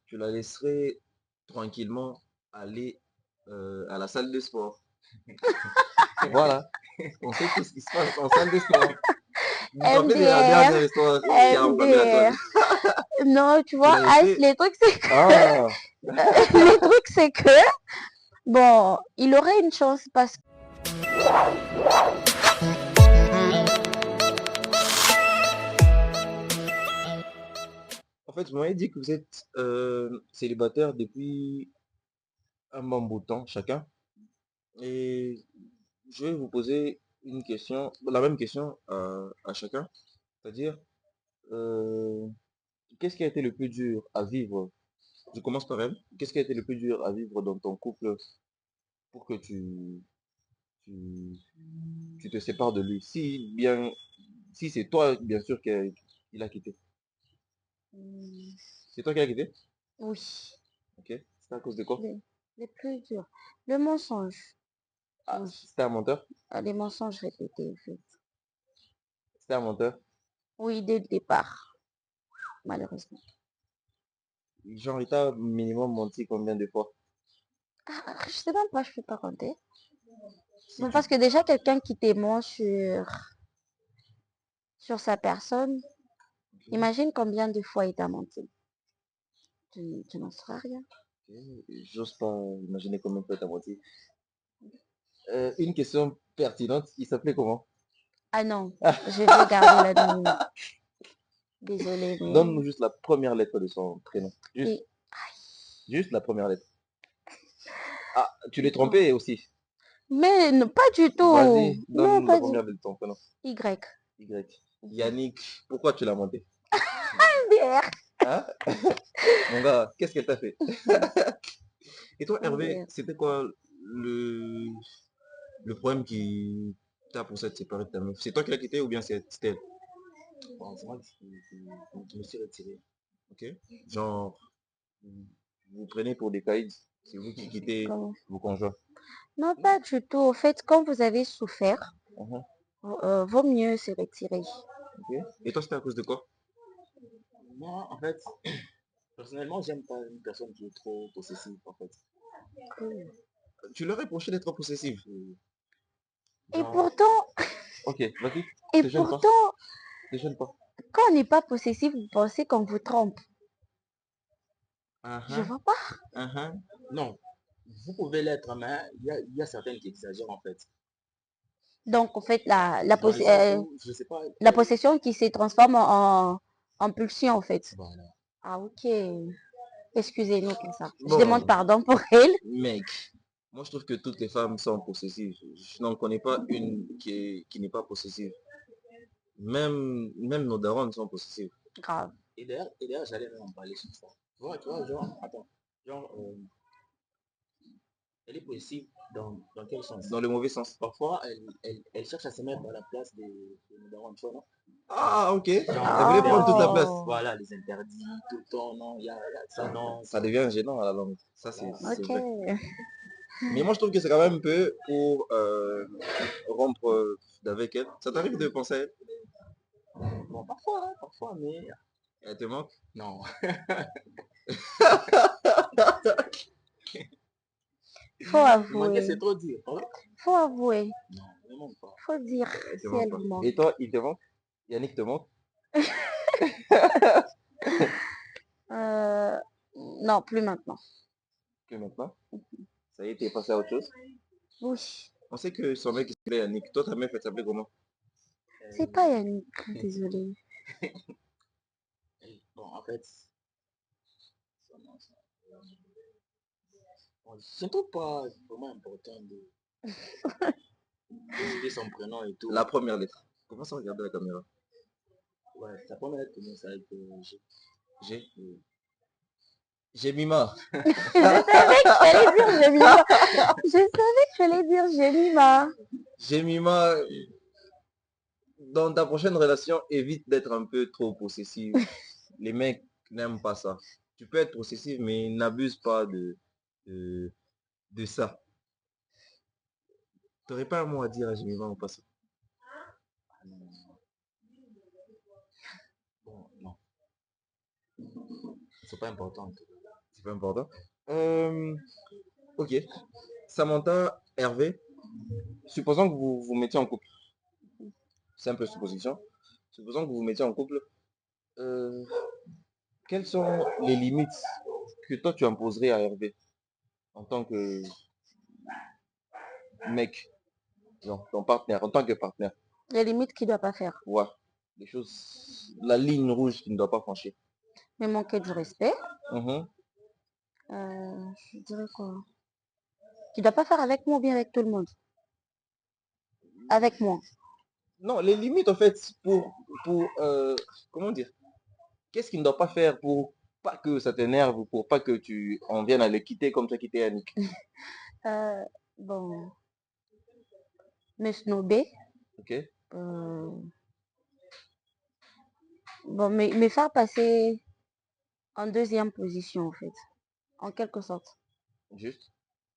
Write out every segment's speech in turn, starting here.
tu la laisserais tranquillement aller à la salle de sport. Voilà, on sait tout ce qui se passe en salle de sport. Tu te rappelles de la MDR, dernière histoire qui a enflammé la toile? MDR. Non, tu Tu vois, l'as As, laissé? les trucs, c'est que, Ah, les trucs, c'est que, bon, il aurait une chance parce que, en fait, vous m'avez dit que vous êtes célibataire depuis un bon bout de temps chacun. Et je vais vous poser une question, la même question à chacun. C'est-à-dire, euh, qu'est-ce qui a été le plus dur à vivre? Je commence par elle. Qu'est-ce qui a été le plus dur à vivre dans ton couple pour que tu, tu te sépares de lui? Si c'est toi, bien sûr, qu'il a quitté. hmm, C'est toi qui l'as quitté? oui, Ok. C'est à cause de quoi? les plus durs. Le mensonge, Ah, oui. c'était un menteur? Les mensonges répétés, en fait. C'était un menteur? Oui, dès le départ, malheureusement. Genre, il t'a minimum menti combien de fois? Je sais même pas, je peux pas compter. Si Mais tu... parce que déjà, quelqu'un qui t'aimant sur sa personne, Ok, imagine combien de fois il t'a menti. Tu n'en sauras rien. ok. J'ose pas imaginer combien de fois t'as menti. Une question pertinente, il s'appelait comment? Ah non, je veux garder l'anonymat. Désolée, mais... Donne-nous juste la première lettre de son prénom. Juste, Et... juste la première lettre. Ah, tu l'es bon. trompé aussi. Mais non, pas du tout. Vas-y, Non, donne la pas du première lettre de ton prénom. Y. Y. Yannick, pourquoi tu l'as monté? MDR. Hein? Mon gars, qu'est-ce qu'elle t'a fait? Et toi, Hervé, MDR. c'était quoi le problème qui t'a poussé à te séparer de ta meuf? C'est toi qui l'as quitté ou bien c'était elle? Bon, c'est moi qui me suis retiré. Ok? Genre, vous vous prenez pour des caïds. C'est vous qui quittez Comment? vos conjoints. Non, pas du tout. Au fait, quand vous avez souffert, Mhm, vaut mieux se retirer. ok? Et toi, c'était à cause de quoi? Moi, en fait, personnellement, j'aime pas une personne qui est trop possessive, en fait. Tu leur reproché d'être possessif. Et Genre, pourtant, Ok, vas-y, et te gêne pas, pourtant, te gêne pas. quand on n'est pas possessif, vous pensez qu'on vous trompe. Je uh-huh, vois pas. uh-huh. Non, vous pouvez l'être, mais il y a certaines qui exagèrent, en fait. Donc, en fait, Dans le sens où, je sais pas, la possession qui se transforme en pulsion, en fait. voilà. Ah, ok. Excusez-nous pour ça. Je demande Bon, pardon pour elle. mec, moi je trouve que toutes les femmes sont possessives. Je n'en connais pas une qui n'est pas possessive. Même nos darons sont possessifs. Grave. Et d'ailleurs, j'allais même en parler sur ça. Tu vois, genre, attends, genre, elle est possessive dans quel sens? Dans le mauvais sens. Parfois, elle cherche à se mettre à la place de nos darons, tu vois, non? Ah, ok. Genre Elle les voulait prendre toute la interdits, place. Oh. voilà, les interdits, tout le temps, non, il y a ça, non, Ça devient gênant à la longue. Ça, voilà. c'est Ok. vrai. Mais moi, je trouve que c'est quand même un peu pour rompre d'avec elle. Ça t'arrive de penser à elle? Bon, parfois, mais Elle te manque? non. Faut Le manquer, avouer. c'est trop dur, hein? Faut avouer. Non, vraiment pas. Faut dire Elle te si manque elle pas. vous manque. Et toi, il te manque? Yannick te manque? Euh, non, plus maintenant. Que maintenant? Ça y est, t'es passé à autre chose? Oui. On sait que son mec il s'appelait Yannick. Toi, ta meuf, elle s'appelait comment? C'est pas Euh, Yannick. Désolée. bon, en fait, bon, je ne trouve pas vraiment important de citer son prénom et tout. La première lettre. Commence à regarder la caméra. Ouais, sa première lettre commence avec G. J'ai. Jemima. Je savais que tu allais dire Jemima. Je savais que tu allais dire Jemima. Jemima, dans ta prochaine relation, évite d'être un peu trop possessive. Les mecs n'aiment pas ça. Tu peux être possessif, mais n'abuse pas de, de ça. T'aurais pas un mot à dire à Jemima en passant. Ah, non, non, non. Bon, non, c'est pas important. C'est pas important. Ok. Samantha, Hervé, supposons que vous vous mettiez en couple. Simple supposition. Supposons que vous vous mettiez en couple. euh, Quelles sont les limites que toi tu imposerais à Hervé en tant que mec, genre ton partenaire, en tant que partenaire? Les limites qu'il ne doit pas faire. Ouais. Les choses, la ligne rouge qu'il ne doit pas franchir. Mais manquer du respect. Mhm. Je dirais quoi? Qu'il ne doit pas faire avec moi ou bien avec tout le monde. Avec moi. Non, les limites en fait pour comment dire, qu'est-ce qu'il ne doit pas faire pour pas que ça t'énerve ou pour pas que tu en viennes à le quitter comme tu as quitté Annick? Euh, bon, me snober. Ok, Euh, bon, me faire passer en deuxième position, en fait. En quelque sorte. juste,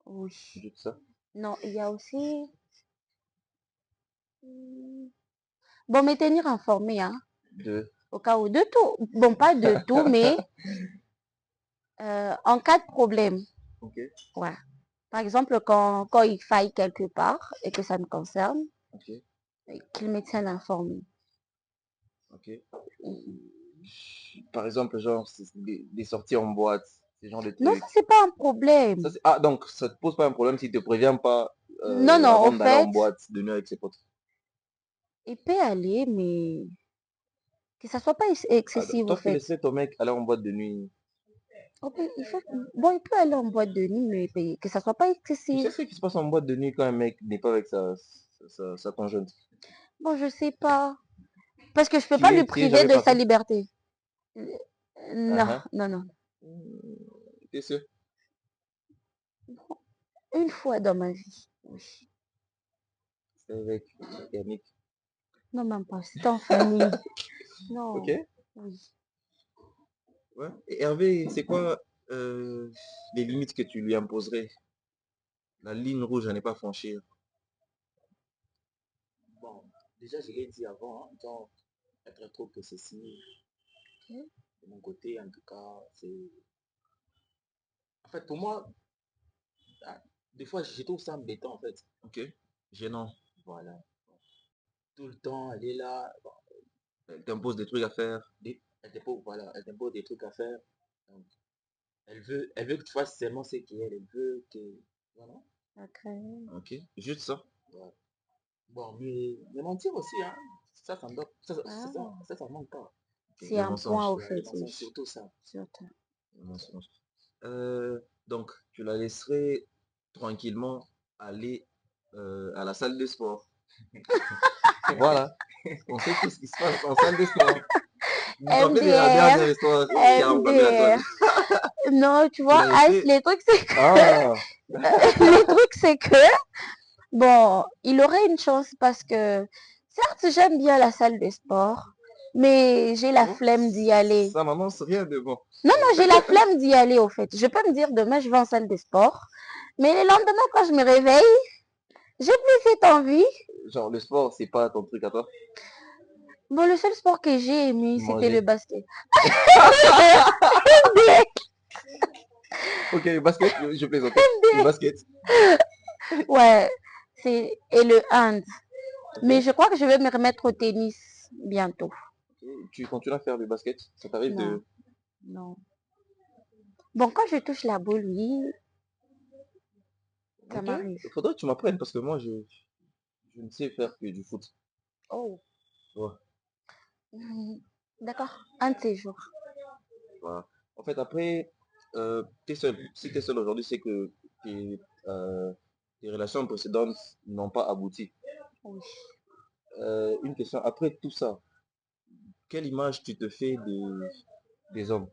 Oui. juste ça. Non, il y a aussi... Bon, me tenir informé, hein. De, Au cas où de tout. Bon, pas de tout, mais en cas de problème. ok, Ouais. Par exemple, quand il faille quelque part et que ça me concerne, ok, qu'il me tienne informé. ok. Par exemple, genre des sorties en boîte, ce genre de Non, ça, trucs. c'est pas un problème. Ça, ah, donc ça te pose pas un problème s'il te prévient pas Non, non, au avant d'aller en fait, boîte de nuit avec ses potes. il peut aller, mais que ça soit pas Ah, donc, excessif, au toi, tu fait. laisserais ton mec aller en boîte de nuit. Bon, il peut aller en boîte de nuit, mais que ça soit pas Tu sais excessif. ce qui se passe en boîte de nuit quand un mec n'est pas avec sa conjointe? Bon, je sais pas. Parce que je peux pas lui Tu y es priver jamais de sa passé? liberté. Ah Non, ah. non, non. T'es sûr? Une fois dans ma vie. Oui. C'est avec Yannick. Non, même pas. C'était en famille. Ok, Non. Oui. ouais. Et Hervé, c'est quoi euh, les limites que tu lui imposerais? La ligne rouge à ne pas franchir. Bon, déjà, je l'ai dit avant, hein, donc, être trop possessif, Ok. de mon côté, en tout cas, c'est... En fait, pour moi, ah, des fois, je trouve ça embêtant, en fait. Ok, gênant. Voilà. Tout le temps, elle est là. Bon, Elle t'impose des trucs à faire. elle t'impose, voilà, elle t'impose des trucs à faire. Donc, elle veut que tu fasses seulement ce qu'elle elle veut que... Voilà. Ok. Ok, juste ça. Voilà. Bon, mais mentir aussi, hein. Ça me doit, Ah, ça manque pas. Ok, c'est le un point mensonge. au Ouais, les fait, oui. mensonges, surtout ça. Surtout. Le mensonge. Donc, tu la laisserais tranquillement aller à la salle de sport. Voilà. On sait tout ce qui se passe en salle de sport. Vous vous rappelez des MDR, dernières histoires qui a enflammé la toile? MDR. Non, tu Tu vois, l'as As, laissé. les trucs, c'est que, Ah, les trucs, c'est que, bon, il aurait une chance parce que, certes, j'aime bien la salle de sport, mais j'ai la bon, flemme d'y aller. ça m'annonce rien de bon. Non, non, j'ai la flemme d'y aller, au fait. Je peux me dire, demain, je vais en salle de sport, mais le lendemain, quand je me réveille, j'ai plus cette envie. Genre, le sport, c'est pas ton truc à toi. Bon, le seul sport que j'ai aimé, c'était le Manger. basket. Ok, le basket, je plaisantais. Le basket. Ouais, et le hand. Mais Ok. je crois que je vais me remettre au tennis bientôt. Tu continues à faire du basket. Ça t'arrive Non, de... non. Bon, quand je touche la boule, oui, ça Ok. m'arrive. Faudrait que tu m'apprennes parce que moi, je ne sais faire que du foot. Oh, Ouais, d'accord, un de ces jours. voilà. En fait, après, t'es seul. Si t'es seul aujourd'hui, c'est que tes relations précédentes n'ont pas abouti. Oui. Une question, après tout ça, quelle image tu te fais des hommes?